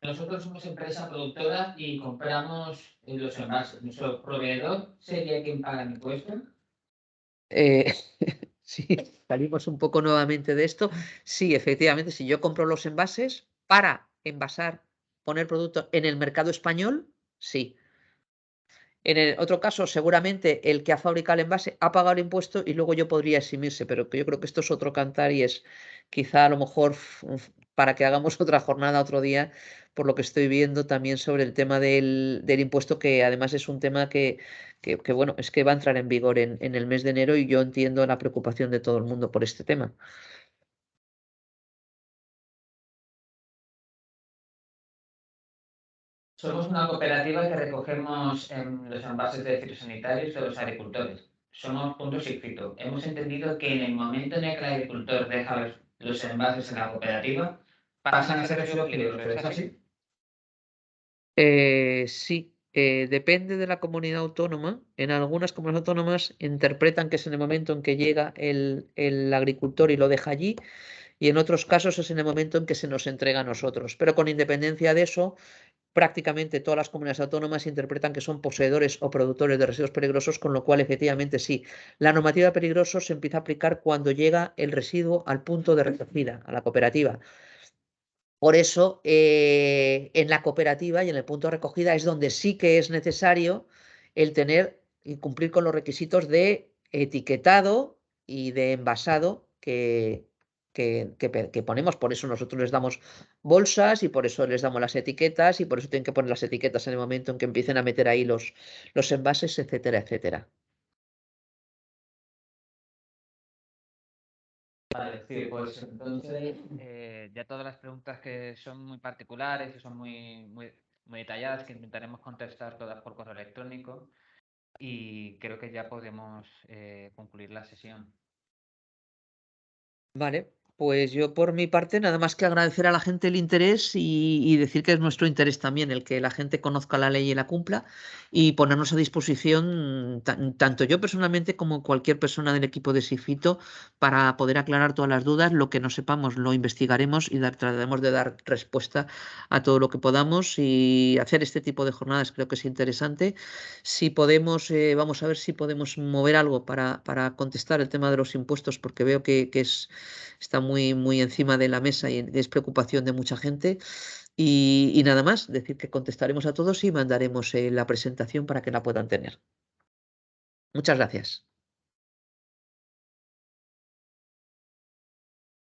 Nosotros somos empresa productora y compramos los envases. ¿Nuestro proveedor sería quien paga el impuesto? Sí, salimos un poco nuevamente de esto. Sí, efectivamente, si yo compro los envases para envasar, poner producto en el mercado español, sí. En el otro caso, seguramente el que ha fabricado el envase ha pagado el impuesto y luego yo podría eximirse, pero que yo creo que esto es otro cantar y es quizá a lo mejor para que hagamos otra jornada otro día, por lo que estoy viendo también sobre el tema del impuesto, que además es un tema que, bueno, es que va a entrar en vigor en el mes de enero y yo entiendo la preocupación de todo el mundo por este tema. Somos una cooperativa que recogemos los envases de fitosanitarios de los agricultores. Somos puntos Sigfito. Hemos entendido que en el momento en el que el agricultor deja los envases en la cooperativa, pasan a ser residuos peligrosos. ¿Es así? Sí, depende de la comunidad autónoma. En algunas comunidades autónomas interpretan que es en el momento en que llega el agricultor y lo deja allí, y en otros casos es en el momento en que se nos entrega a nosotros. Pero con independencia de eso, prácticamente todas las comunidades autónomas interpretan que son poseedores o productores de residuos peligrosos, con lo cual efectivamente sí. La normativa de peligrosos se empieza a aplicar cuando llega el residuo al punto de recogida, a la cooperativa. Por eso, en la cooperativa y en el punto de recogida es donde sí que es necesario el tener y cumplir con los requisitos de etiquetado y de envasado que ponemos. Por eso nosotros les damos bolsas y por eso les damos las etiquetas y por eso tienen que poner las etiquetas en el momento en que empiecen a meter ahí los envases, etcétera, etcétera. Vale, sí, pues entonces ya todas las preguntas que son muy particulares y son muy detalladas, que intentaremos contestar todas por correo electrónico, y creo que ya podemos concluir la sesión. Vale, pues yo por mi parte nada más que agradecer a la gente el interés y decir que es nuestro interés también el que la gente conozca la ley y la cumpla y ponernos a disposición tanto yo personalmente como cualquier persona del equipo de Sifito para poder aclarar todas las dudas. Lo que no sepamos lo investigaremos y trataremos de dar respuesta a todo lo que podamos, y hacer este tipo de jornadas creo que es interesante. Si podemos, vamos a ver si podemos mover algo para contestar el tema de los impuestos, porque veo que está muy encima de la mesa y es preocupación de mucha gente. Y nada más, decir que contestaremos a todos y mandaremos la presentación para que la puedan tener. Muchas gracias.